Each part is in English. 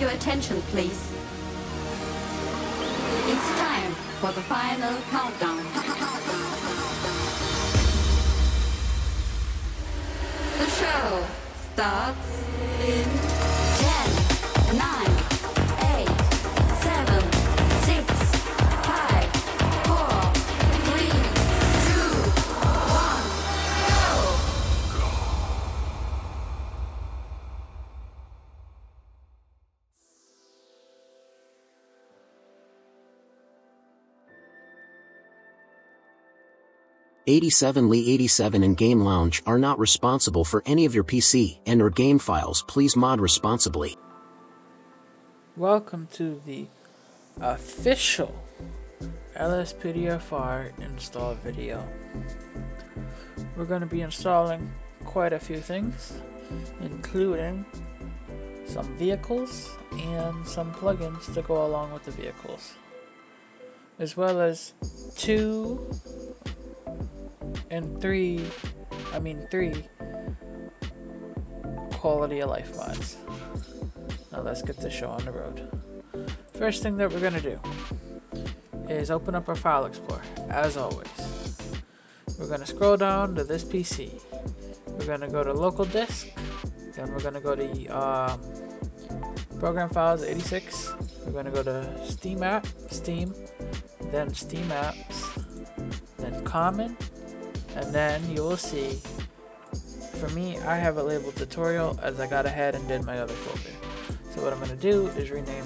Your attention, please. It's time for the final countdown. The show starts in 10, 9, 8, 7, 6, 5, 4, 3, 2, 1, go! 87Lee87 and Game Lounge are not responsible for any of your PC and or game files. Please mod responsibly. Welcome to the official Lspdfr install video. We're going to be installing quite a few things, including some vehicles and some plugins to go along with the vehicles, as well as three quality of life mods. Now let's get the show on the road. First thing that we're going to do is open up our file explorer, as always. We're going to scroll down to this PC. We're going to go to local disk, then we're going to go to program files 86. We're going to go to Steam, then Steam Apps, then Common, and then you will see, for me, I have it labeled tutorial as I got ahead and did my other folder. So what I'm going to do is rename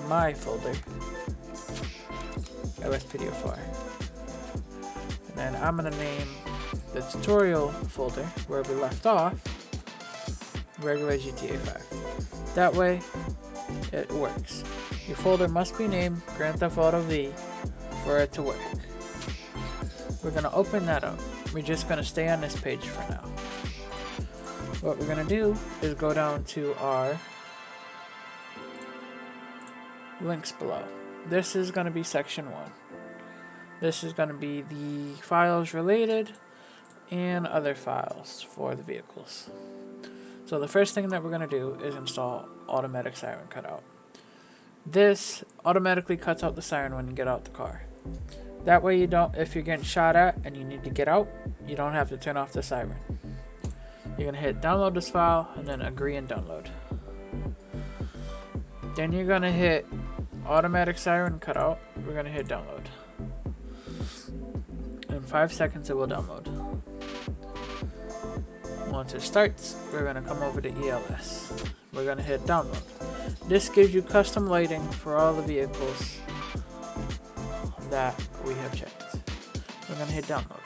my folder Lspdfr. And then I'm going to name the tutorial folder where we left off regular GTA 5. That way it works. Your folder must be named 𝗕𝗲𝗁𝗏 for it to work. We're going to open that up. We're just going to stay on this page for now. What we're going to do is go down to our links below. This is going to be section 1. This is going to be the files related and other files for the vehicles. So the first thing that we're going to do is install automatic siren cutout. This automatically cuts out the siren when you get out the car. That way you don't, if you're getting shot at and you need to get out, you don't have to turn off the siren. You're going to hit download this file and then agree and download. Then you're going to hit automatic siren cutout. We're going to hit download. In 5 seconds it will download. Once it starts, we're going to come over to ELS. We're going to hit download. This gives you custom lighting for all the vehicles that we have checked. We're going to hit download.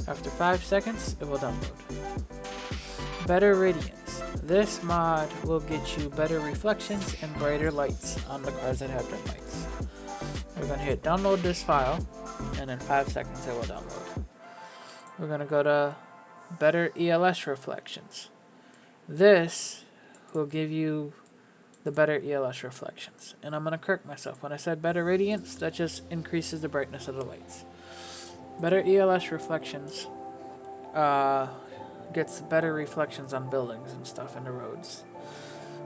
After 5 seconds, it will download. Better radiance. This mod will get you better reflections and brighter lights on the cars that have dim lights. We're going to hit download this file, and in 5 seconds it will download. We're going to go to better ELS reflections. This will give you the better ELS reflections. And I'm going to correct myself. When I said better radiance, that just increases the brightness of the lights. Better ELS reflections gets better reflections on buildings and stuff in the roads.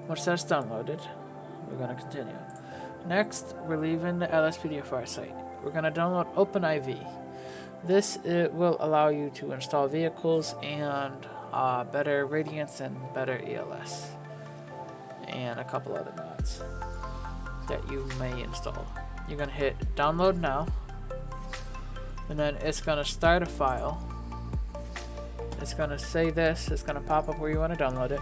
Once that's downloaded, we're going to continue. Next, we're leaving the Lspdfr site. We're going to download OpenIV. This will allow you to install vehicles and better radiance and better ELS. And a couple other mods that you may install. You're going to hit download now, and then it's going to start a file. It's going to say this, it's going to pop up where you want to download it.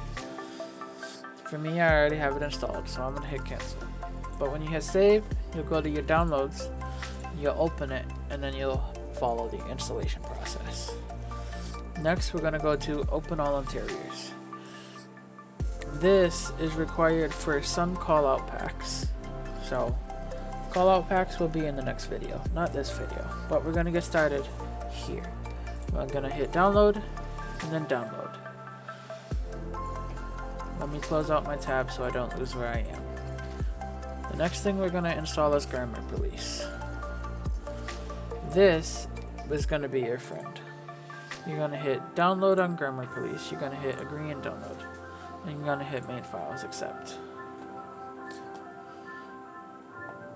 For me, I already have it installed, so I'm going to hit cancel. But when you hit save, you'll go to your downloads, you'll open it, and then you'll follow the installation process. Next, we're going to go to open all interiors. This is required for some callout packs. So, callout packs will be in the next video, not this video. But we're going to get started here. I'm going to hit download and then download. Let me close out my tab so I don't lose where I am. The next thing we're going to install is 𝗕𝗲𝗁𝗏. This is going to be your friend. You're going to hit download on 𝗕𝗲𝗁𝗏. You're going to hit agree and download. And you're going to hit main files accept.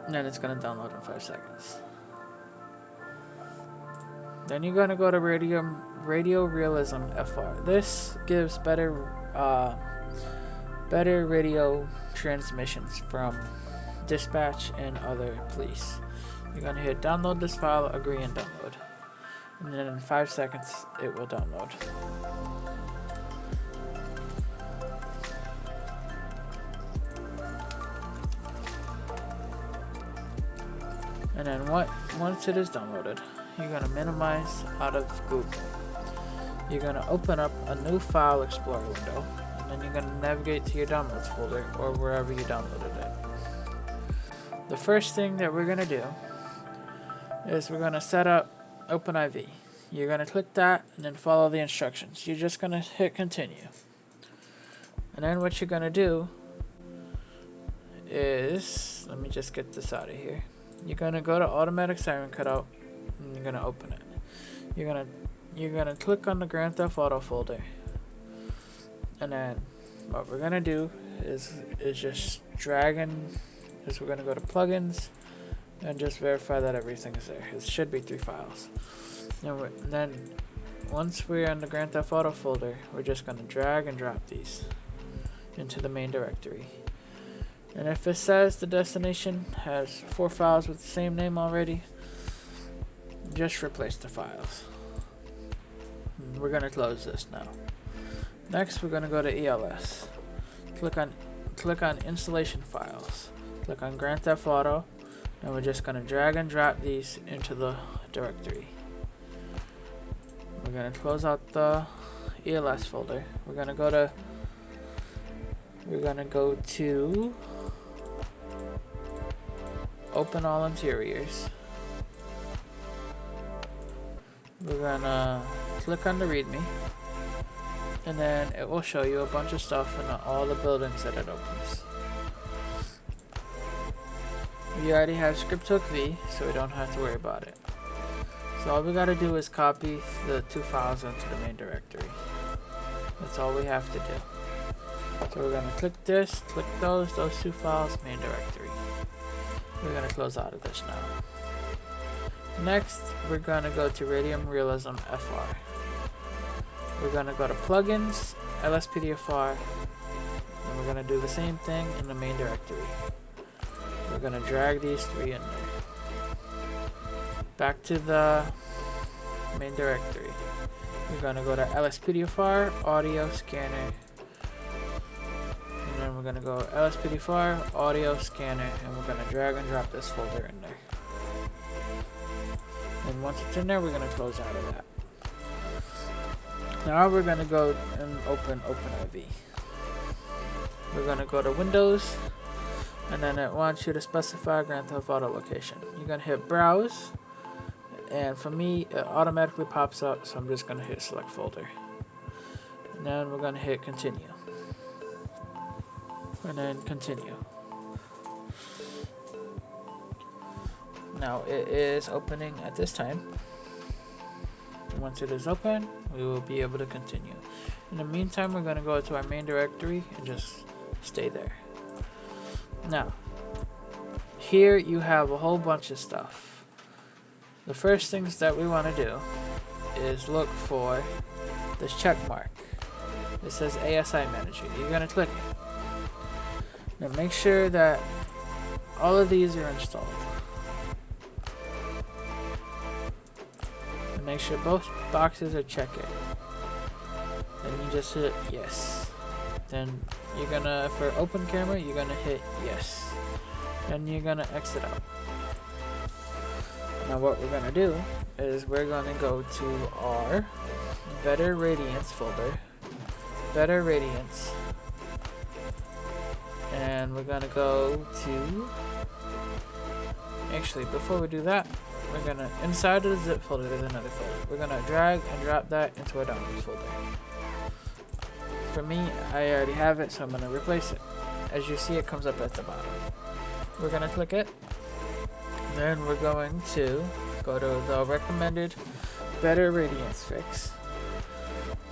and it's going to download in 5 seconds. Then you're going to go to 𝗕𝗲𝘁𝗁𝗲𝗕𝗲𝘁𝗲𝗄𝗏. This gives better radio transmissions from dispatch and other police. You're going to hit download this file, agree, and download. And then in 5 seconds, it will download. And then once it is downloaded, you're going to minimize out of Google. You're going to open up a new file explorer window, and then you're going to navigate to your downloads folder or wherever you downloaded it. The first thing that we're going to do is we're going to set up OpenIV. You're going to click that and then follow the instructions. You're just going to hit continue. And then what you're going to do is, let me just get this out of here. You're going to go to automatic siren cutout and you're going to open it. You're going to click on the Grand Theft Auto folder. And then what we're going to do is just drag in, is we're going to go to plugins and just verify that everything is there. It should be 3 files. And then once we're in the Grand Theft Auto folder, we're just going to drag and drop these into the main directory. And if it says the destination has 4 files with the same name already, just replace the files. We're going to close this now. Next, we're going to go to ELS. Click on installation files. Click on Grand Theft Auto, and we're just going to drag and drop these into the directory. We're going to close out the ELS folder. We're going to go to open all interiors. We're going to click on the README, and then it will show you a bunch of stuff in all the buildings that it opens. We already have 𝗕𝗏𝘁𝗁𝗏, so we don't have to worry about it. So all we gotta do is copy the 2 files into the main directory. That's all we have to do. So we're gonna click this, click those 2 files, main directory. We're gonna close out of this now. Next, we're gonna go to 𝗕𝗲𝘁𝗁𝗲𝗕. We're gonna go to plugins, Lspdfr, and we're gonna do the same thing in the main directory. We're gonna drag these 3 in there. Back to the main directory. We're gonna go to Lspdfr audio scanner, and then we're gonna go Lspdfr audio scanner, and we're gonna drag and drop this folder in there. And once it's in there, we're gonna close out of that. Now we're gonna go and open OpenIV. We're gonna go to Windows, and then it wants you to specify Grand Theft Auto location. You're gonna hit Browse, and for me, it automatically pops up, so I'm just gonna hit Select Folder. And then we're gonna hit Continue. And then Continue. Now it is opening at this time. Once it is open, we will be able to continue. In the meantime, we're going to go to our main directory and just stay there. Now, here you have a whole bunch of stuff. The first things that we want to do is look for this check mark. It says ASI Manager. You're going to click it. Now make sure that all of these are installed. Make sure both boxes are checked. Then you just hit yes. Then you're gonna, for open camera, you're gonna hit yes. Then you're gonna exit out. Now what we're gonna do is we're gonna go to our 𝗕𝗲𝘁𝗁𝗲𝗕 folder, 𝗕𝗲𝘁𝗁𝗲𝗕, and we're gonna go to, actually before we do that, we're gonna, inside of the zip folder there's another folder. We're gonna drag and drop that into our downloads folder. For me, I already have it, so I'm gonna replace it. As you see, it comes up at the bottom. We're gonna click it. Then we're going to go to the recommended 𝗕𝗲𝘁𝗁𝗲𝗕 fix.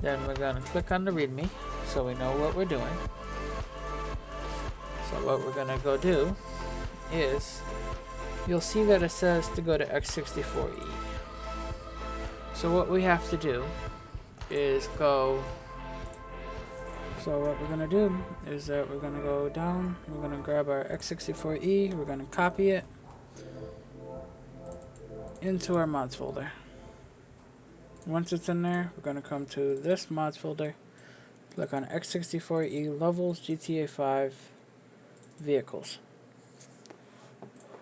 Then we're gonna click on the README so we know what we're doing. So what we're gonna go do is, you'll see that it says to go to 𝗥64E. So what we have to do is go, so what we're gonna do is that we're gonna go down, we're gonna grab our 𝗥64E, we're gonna copy it into our mods folder. Once it's in there, we're gonna come to this mods folder, click on 𝗥64E levels GTA 5 vehicles.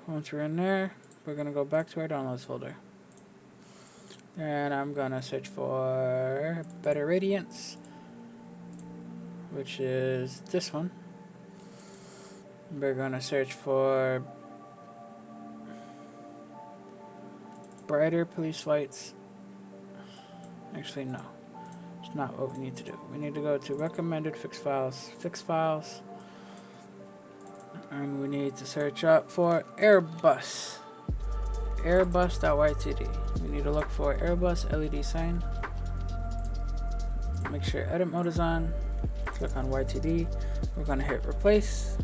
Once we're in there, we're gonna go back to our downloads folder. And I'm gonna search for Better Radiance, which is this one. We're gonna search for brighter police lights. Actually, no, it's not what we need to do. We need to go to recommended fix files, and we need to search up for 𝗕𝗲𝘁𝗁𝗲. We need to look for 𝗕𝗲𝘁 LED sign. Make sure edit mode is on. Click on YTD. We're going to hit replace.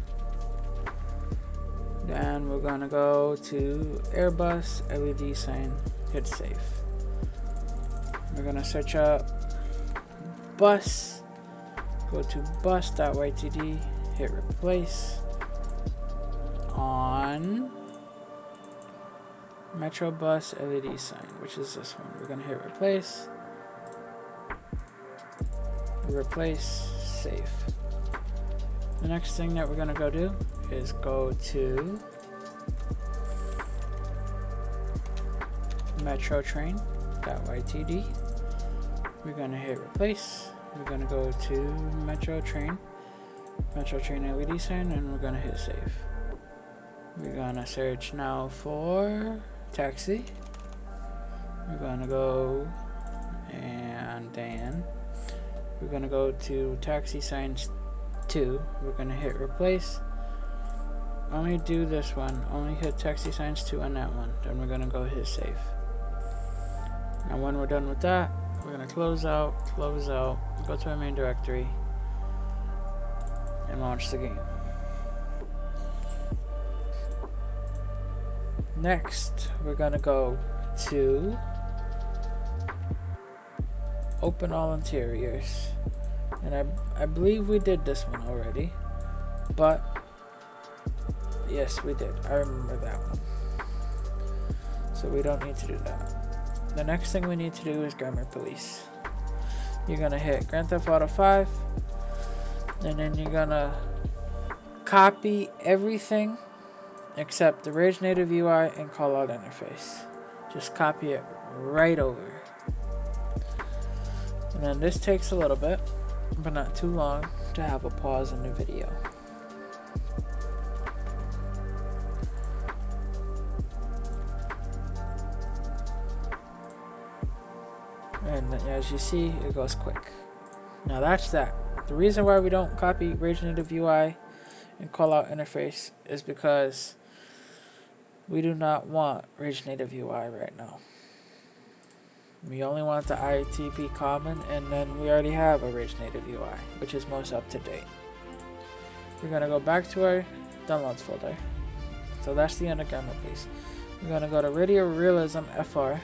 Then we're going to go to 𝗕𝗲𝘁 LED sign. Hit save. We're going to search up bus. Go to bus.ytd. Hit replace. On Metro Bus LED sign, which is this one. We're going to hit replace. Replace, save. The next thing that we're going to go do is go to metrotrain.ytd. We're going to hit replace. We're going to go to Metrotrain LED sign, and we're going to hit save. We're going to search now for taxi. We're going to go, and then we're going to go to taxi signs 2. We're going to hit replace. Only do this one. Only hit taxi signs 2 on that one. Then we're going to go hit save. Now when we're done with that, we're going to close out, go to our main directory, and launch the game. Next, we're going to go to open all interiors. And I believe we did this one already. But, yes, we did. I remember that one. So we don't need to do that. The next thing we need to do is Grammar Police. You're going to hit Grand Theft Auto 5. And then you're going to copy everything except the Rage Native UI and callout interface. Just copy it right over. And then this takes a little bit, but not too long to have a pause in the video. And as you see, it goes quick. Now that's that. The reason why we don't copy Rage Native UI and callout interface is because we do not want Rage Native UI right now. We only want the ITP common, and then we already have a Rage Native UI, which is most up to date. We're going to go back to our downloads folder. So that's the end of Grammar Police. We're going to go to Radio Realism FR.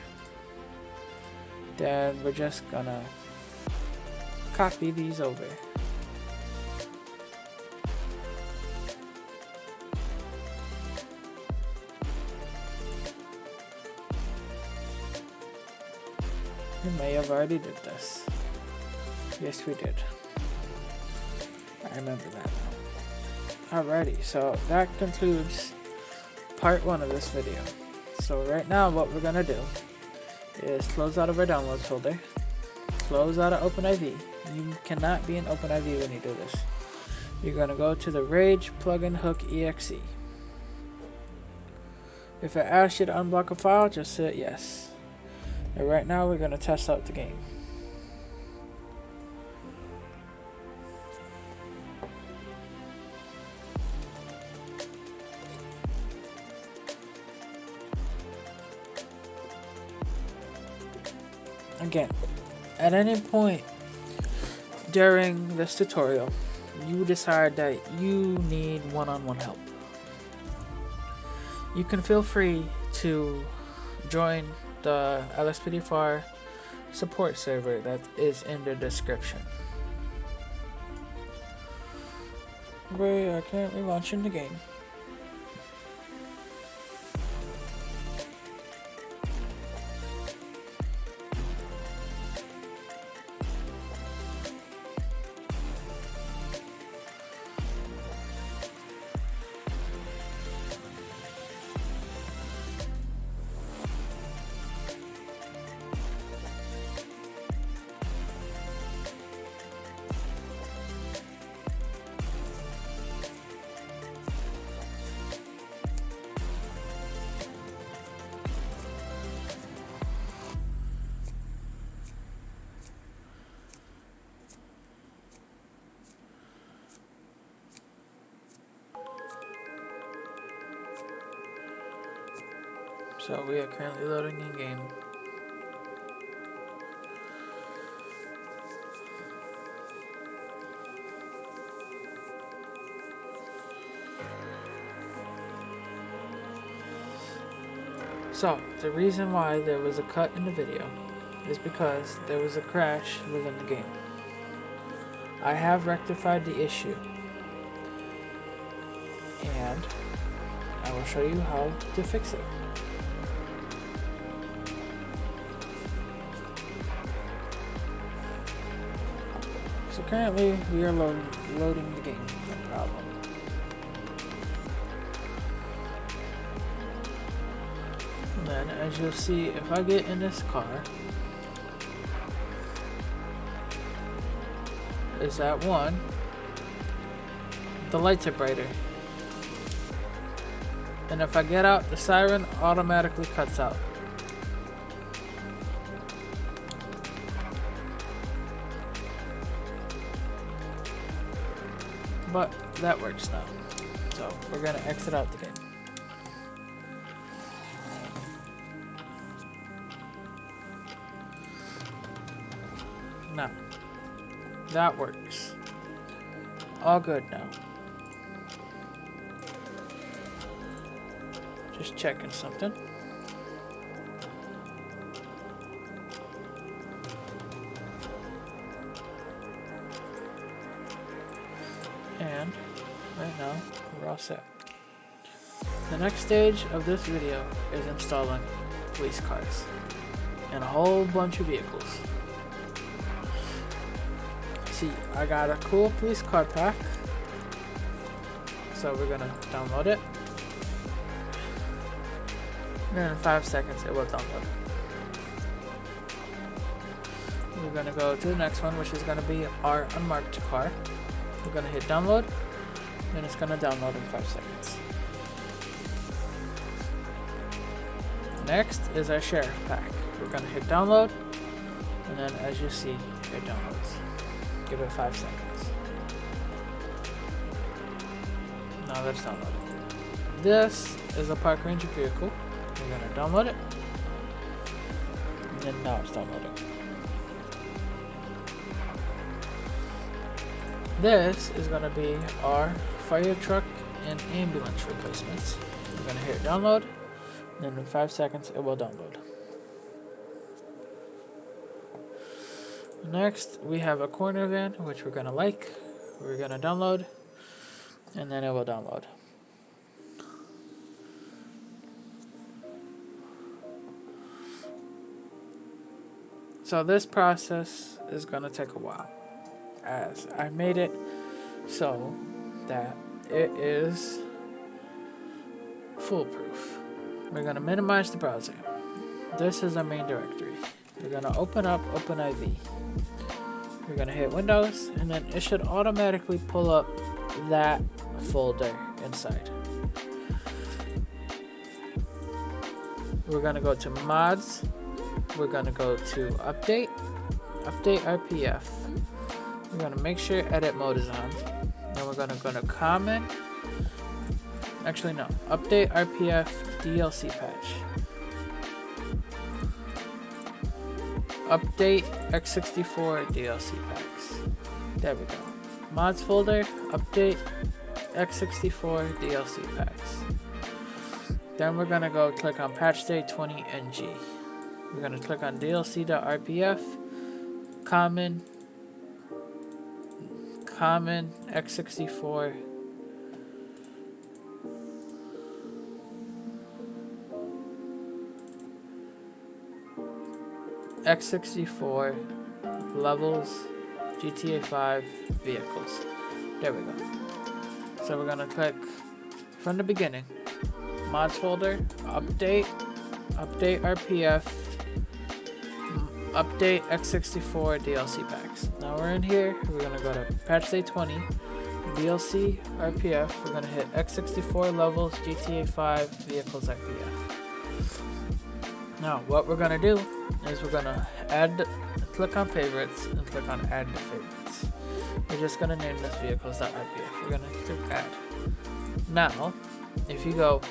Then we're just going to copy these over. We may have already did this. Yes, we did. I remember that now. Alrighty, so that concludes part 1 of this video. So right now what we're going to do is close out of our downloads folder, close out of OpenIV. You cannot be in OpenIV when you do this. You're going to go to the Rage plugin hook exe. If it asks you to unblock a file, just hit yes. And right now we're going to test out the game. Again, at any point during this tutorial, you decide that you need one-on-one help. You can feel free to join the Lspdfr support server that is in the description. We are currently launching the game. So we are currently loading in game. So the reason why there was a cut in the video is because there was a crash within the game. I have rectified the issue, and I will show you how to fix it. So currently we are loading the game, no problem. And then as you'll see, if I get in this car, is at 1, the lights are brighter. And if I get out, the siren automatically cuts out. But that works now. So we're gonna exit out the game. Now, that works. All good now. Just checking something. And right now, we're all set. The next stage of this video is installing police cars and a whole bunch of vehicles. See, I got a cool police car pack, so we're gonna download it. And then in 5 seconds, it will download. We're gonna go to the next one, which is gonna be our unmarked car. We're gonna hit download, and it's gonna download in 5 seconds. Next is our sheriff pack. We're gonna hit download, and then as you see, it downloads. Give it 5 seconds. Now that's downloaded. This is a park ranger vehicle. We're gonna download it, and then now it's downloading. This is going to be our fire truck and ambulance replacements. We're going to hit download, and then in 5 seconds it will download. Next, we have a corner van, which we're going to like. We're going to download, and then it will download. So this process is going to take a while, as I made it so that it is foolproof. We're going to minimize the browser. This is our main directory. We're going to open up 𝗕𝗏𝗏𝗏. We're going to hit Windows, and then it should automatically pull up that folder inside. We're going to go to mods. We're going to go to update RPF. We're going to make sure edit mode is on. Then we're going to go to common. Actually, no. Update RPF DLC patch. Update 𝗥64 DLC packs. There we go. Mods folder. Update 𝗥64 DLC packs. Then we're gonna go click on patch day 20 NG. We're gonna click on dlc.rpf, common 𝗥64 𝗥64 levels GTA 5 vehicles. There we go. So we're gonna click from the beginning, mods folder, update RPF, update 𝗥64 DLC packs. Now we're in here, we're gonna go to patch day 20, DLC RPF, we're gonna hit 𝗥64 levels GTA 5 vehicles RPF. Now what we're gonna do is we're gonna click on favorites and click on add to favorites. We're just gonna name this vehicles.rpf. We're gonna click add. Now, if you go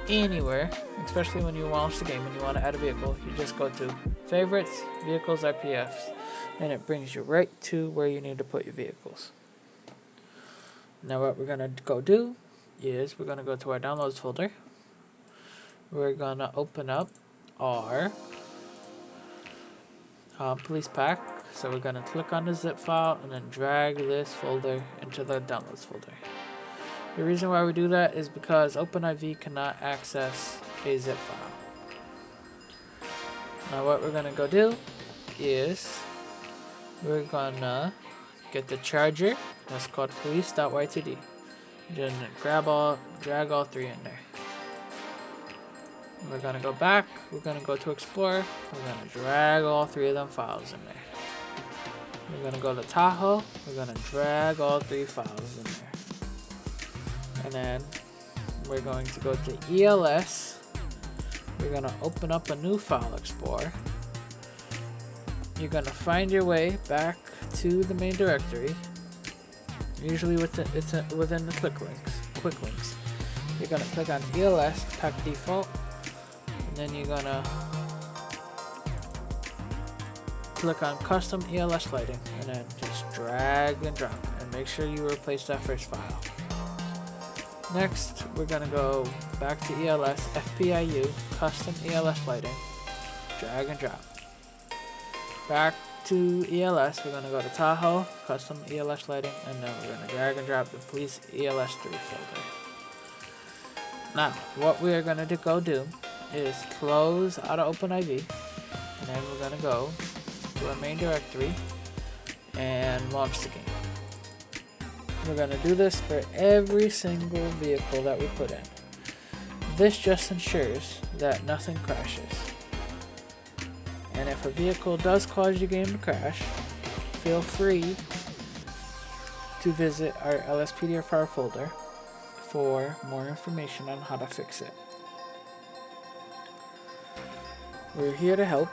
anywhere, especially when you launch the game and you want to add a vehicle, you just go to favorites, vehicles RPFs, and it brings you right to where you need to put your vehicles. Now what we're gonna go do is we're gonna go to our downloads folder. We're gonna open up our police pack. So we're gonna click on the zip file and then drag this folder into the downloads folder. The reason why we do that is because OpenIV cannot access a zip file. Now what we're gonna go do is we're gonna get the charger that's called police.ytd. Then drag all three in there. We're gonna go back, we're gonna go to Explorer, we're gonna drag all three of them files in there. We're gonna go to Tahoe, we're gonna drag all three files in there. And then we're going to go to ELS, we're gonna open up a new file explorer. You're gonna find your way back to the main directory, usually within the quick links. You're gonna click on ELS, pack default, and then you're gonna click on custom ELS lighting, and then just drag and drop, and make sure you replace that first file. Next, we're gonna go back to ELS, FPIU, custom ELS lighting, drag and drop. Back to ELS, we're gonna go to Tahoe, custom ELS lighting, and then we're gonna drag and drop the police ELS3 folder. Now, what we're gonna go do is close out of OpenIV, and then we're gonna go to our main directory and launch the game. We're gonna do this for every single vehicle that we put in. This just ensures that nothing crashes. And if a vehicle does cause your game to crash, feel free to visit our Lspdfr folder for more information on how to fix it. We're here to help,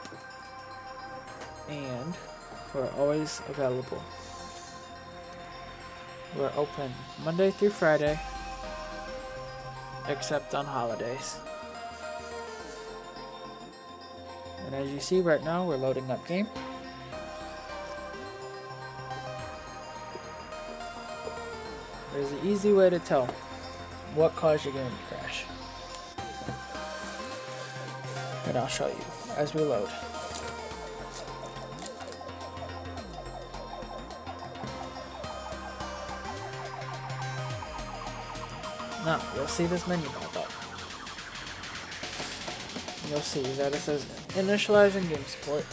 and we're always available. We're open Monday through Friday, except on holidays. And as you see right now, we're loading up game. There's an easy way to tell what caused your game to crash. And I'll show you as we load. Now, you'll see this menu pop up. You'll see that it says initializing game support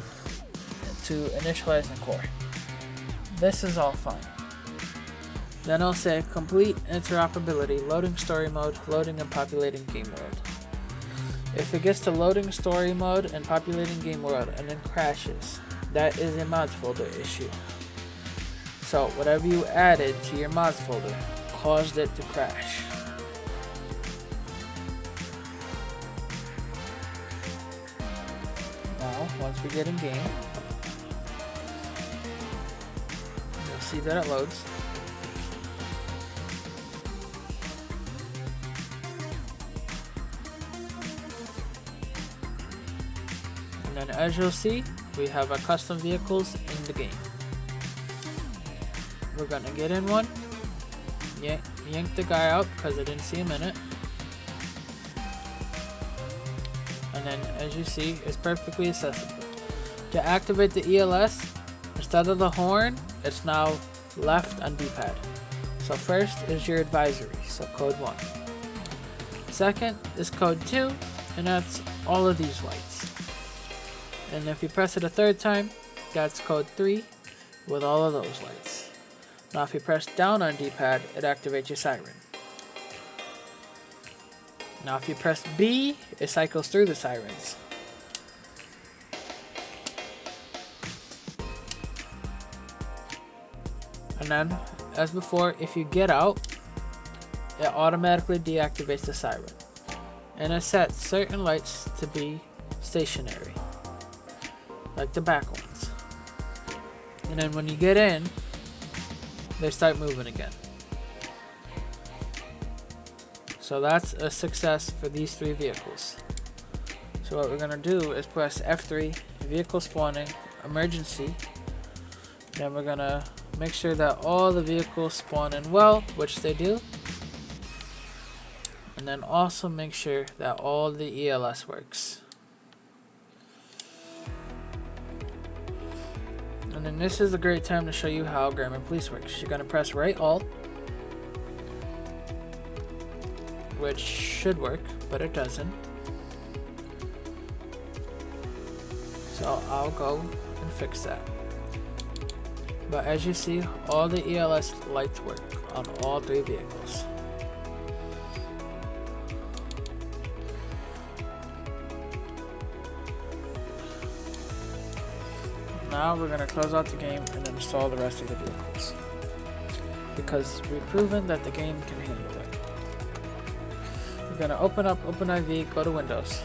to initializing core. This is all fine. Then I'll say complete interoperability, loading story mode, loading and populating game world. If it gets to loading story mode and populating game world and then crashes, that is a mods folder issue. So whatever you added to your mods folder caused it to crash. Now, once we get in game, you'll see that it loads. And then as you'll see, we have our custom vehicles in the game. We're gonna get in one, yank the guy out because I didn't see him in it. and then as you see, it's perfectly accessible. To activate the ELS, instead of the horn, it's now left on D-pad. So first is your advisory, so code 1. Second is code 2, and that's all of these lights. And if you press it a third time, that's code 3 with all of those lights. Now if you press down on D-pad, it activates your siren. Now if you press B, it cycles through the sirens. And then, as before, if you get out, it automatically deactivates the siren. And it sets certain lights to be stationary, like the back ones. And then when you get in, they start moving again. So that's a success for these 3 vehicles. So what we're gonna do is press F3, vehicle spawning, emergency. Then we're gonna make sure that all the vehicles spawn in well, which they do. And then also make sure that all the ELS works. And then this is a great time to show you how Grammar Police works. You're gonna press right Alt, which should work, but it doesn't. So I'll go and fix that. But as you see, all the ELS lights work on all 3 vehicles. Now we're going to close out the game and install the rest of the vehicles, because we've proven that the game can handle it. We're going to open up 𝗦𝗡𝗏, go to Windows.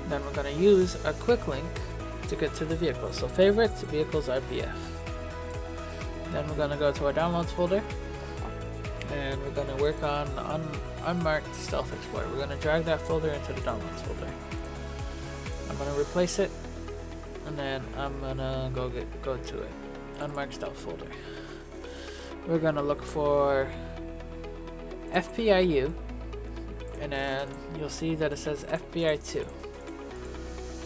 Then we're going to use a quick link to get to the vehicles. So favorites, vehicles, RPF. Then we're going to go to our downloads folder, and we're going to work on unmarked 𝗕𝗏𝘁𝗁𝗏. We're going to drag that folder into the downloads folder. I'm going to replace it, and then I'm going to go to it. Unmarked stealth folder. We're going to look for FPIU, and then you'll see that it says FBI2.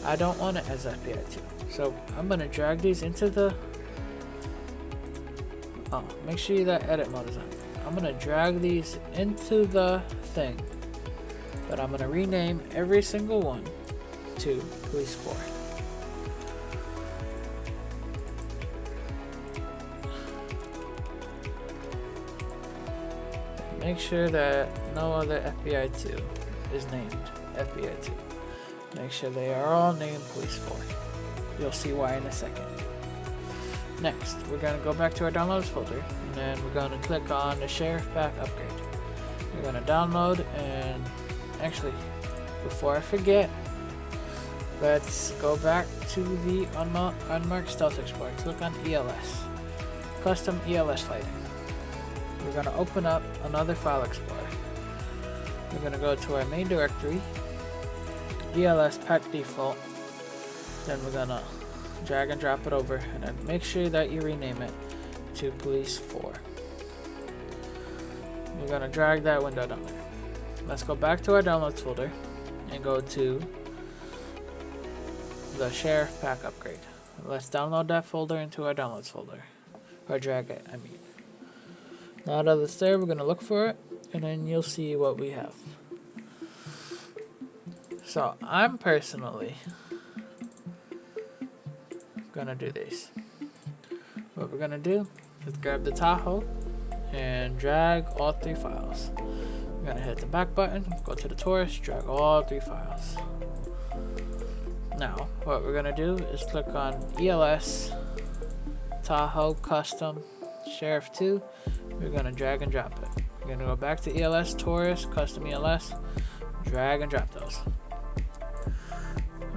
I don't want it as FBI2, so I'm going to drag these into the make sure that edit mode is on. I'm going to drag these into the thing, but I'm going to rename every single one to Police 4. Make sure that no other FBI2 is named FBI2. Make sure they are all named Police 4. You'll see why in a second. Next, we're going to go back to our downloads folder, and then we're going to click on the Sheriff Pack upgrade. We're going to download, and actually, before I forget, let's go back to the unmarked 𝗕𝗏𝘁𝗁𝗏. Click on ELS, custom ELS lighting. We're going to open up another file explorer. We're going to go to our main directory, ELS pack default. Then we're going to drag and drop it over, and then make sure that you rename it to Police 4. We're going to drag that window down there. Let's go back to our downloads folder and go to the Sheriff Pack upgrade. Let's download that folder into our downloads folder, or drag it, I mean. Now that it's there, we're going to look for it, and then you'll see what we have. So I'm personally gonna do this. What we're gonna do is grab the Tahoe and drag all 3 files. We're gonna hit the back button, go to the Taurus, drag all 3 files. Now what we're gonna do is click on ELS Tahoe Custom Sheriff 2. We're gonna drag and drop it. We're gonna go back to ELS Taurus Custom ELS, drag and drop those.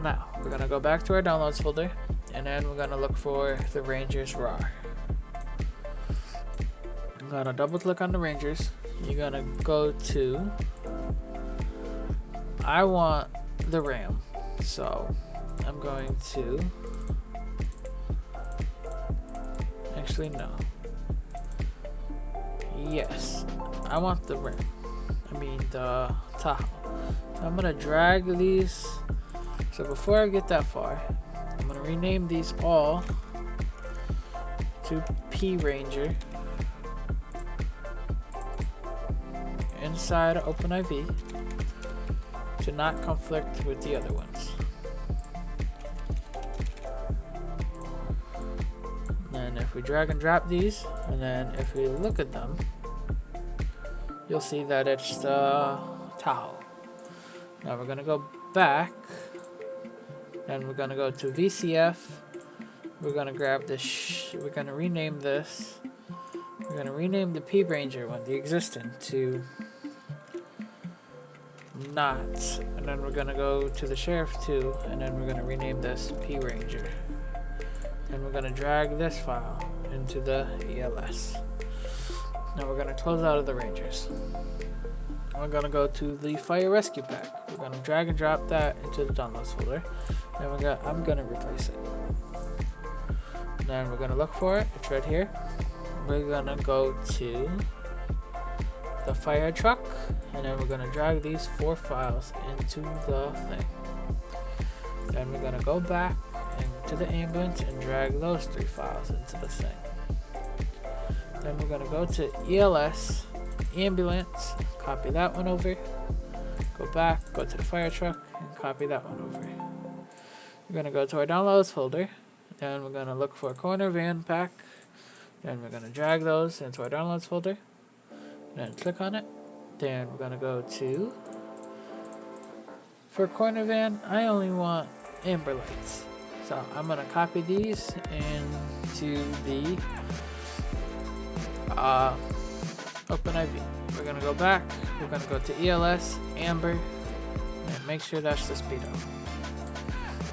Now we're gonna go back to our downloads folder, and then we're gonna look for the Rangers RAR. I'm gonna double click on the Rangers. You're gonna go to, I want the RAM, so I'm going to, actually no, yes, I want the RAM, I mean the Tahoe. I'm gonna drag these. So before I get that far, I'm gonna rename these all to 𝗕𝗏𝗁𝗁 inside OpenIV to not conflict with the other ones. And if we drag and drop these, and then if we look at them, you'll see that it's the 𝗕𝗏. Now we're gonna go back, and we're gonna go to VCF. We're gonna grab this. We're gonna rename this. We're gonna rename the 𝗕𝗏𝗁𝗁 one, the existing, to not, and then we're gonna go to the sheriff 2, and then we're gonna rename this 𝗕𝗏𝗁𝗁. And we're gonna drag this file into the ELS. Now we're gonna close out of the Rangers. We're gonna go to the fire rescue pack. We're gonna drag and drop that into the downloads folder. And I'm gonna replace it. And then we're gonna look for it. It's right here. We're gonna go to the fire truck, and then we're gonna drag these 4 files into the thing. Then we're gonna go back into the ambulance and drag those 3 files into the thing. Then we're gonna go to ELS, ambulance, copy that one over, go back, go to the fire truck, and copy that one over. We're gonna go to our downloads folder, then we're gonna look for a corner van pack, then we're gonna drag those into our downloads folder, then click on it. Then we're gonna go to, for corner van, I only want amber lights. So I'm gonna copy these into the OpenIV. We're gonna go back, we're gonna go to ELS, amber, and make sure that's the speedo.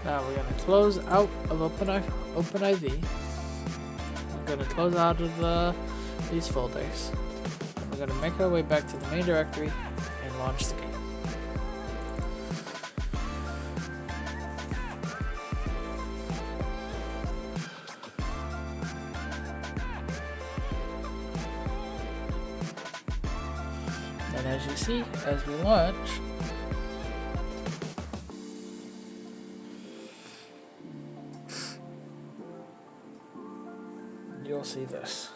Now we're gonna close out of OpenIV. We're gonna close out of these folders. And we're gonna make our way back to the main directory and launch the game. And as you see, as we launch, you'll see this.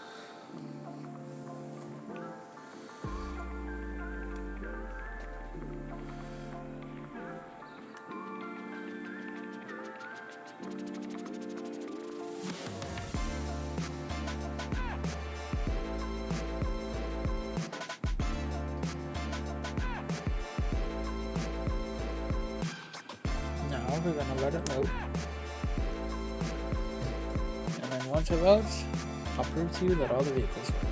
We're going to let it load, and then once it loads, I'll prove to you that all the vehicles work.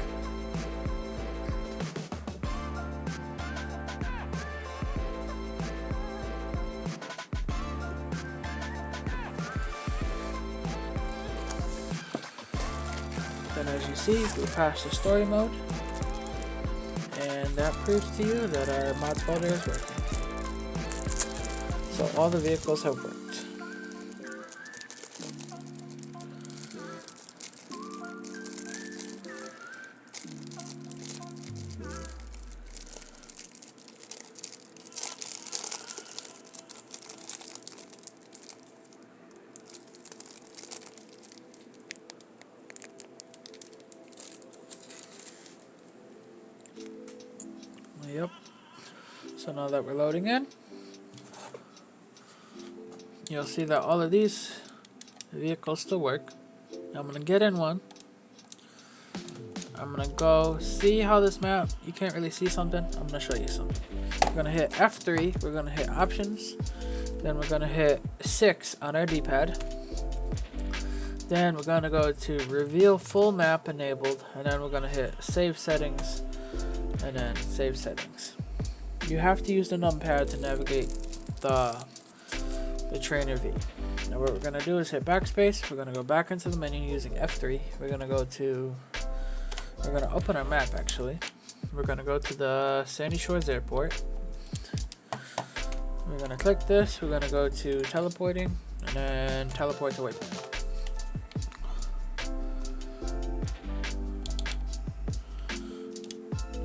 Then as you see, we passed the story mode, and that proves to you that our mod folder is working. So all the vehicles have worked. Yep. So now that we're loading in, you'll see that all of these vehicles still work. I'm gonna get in one. I'm gonna go see how this map, you can't really see something. I'm gonna show you something. We're gonna hit F3, we're gonna hit options, then we're gonna hit 6 on our D-pad. Then we're gonna go to reveal full map enabled, and then we're gonna hit save settings, and then save settings. You have to use the numpad to navigate the trainer V. Now what we're gonna do is hit backspace. We're gonna go back into the menu using F3. We're gonna open our map actually. We're gonna go to the Sandy Shores Airport. We're gonna click this. We're gonna go to teleporting and then teleport to waypoint.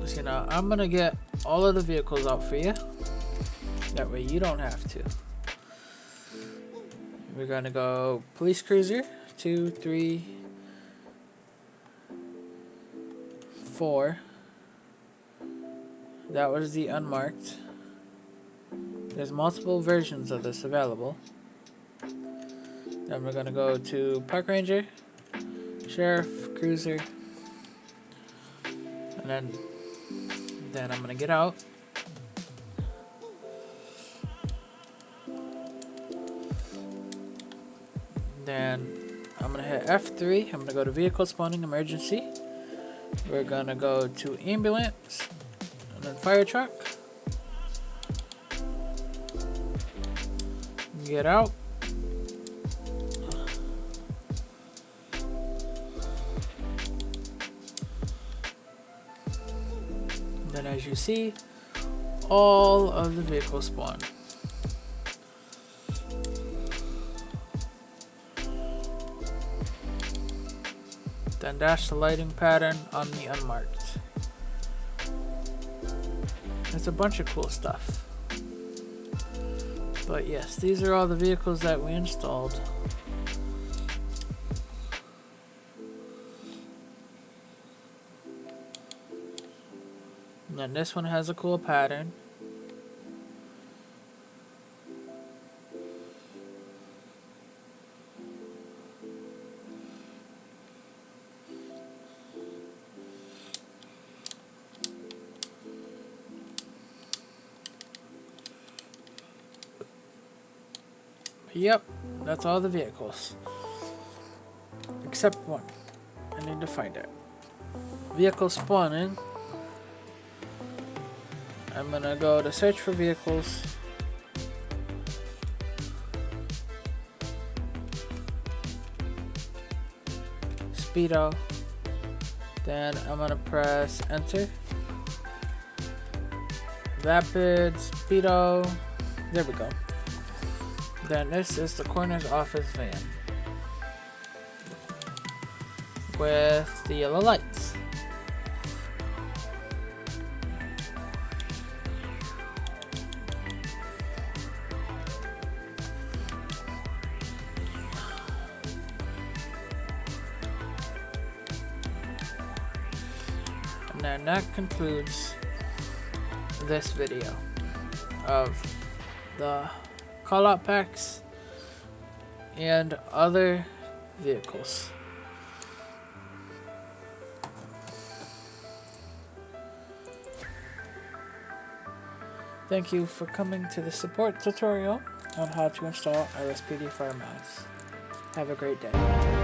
So now I'm gonna get all of the vehicles out for you. That way you don't have to. We're gonna go police cruiser 2, 3, 4. That was the unmarked. There's multiple versions of this available. Then we're gonna go to park ranger, sheriff, cruiser, and then I'm gonna get out. Then I'm gonna hit F3. I'm gonna go to vehicle spawning emergency. We're gonna go to ambulance and then fire truck. Get out. Then as you see, all of the vehicles spawn. Then dash the lighting pattern on the unmarked. There's a bunch of cool stuff. But yes, these are all the vehicles that we installed. And then this one has a cool pattern. Yep, that's all the vehicles. Except one. I need to find it. Vehicle spawning. I'm gonna go to search for vehicles. Speedo. Then I'm gonna press enter. Rapid, Speedo. There we go. Then this is the coroner's office van with the yellow lights. And then that concludes this video of the call out packs and other vehicles. Thank you for coming to the support tutorial on how to install Lspdfr mods. Have a great day.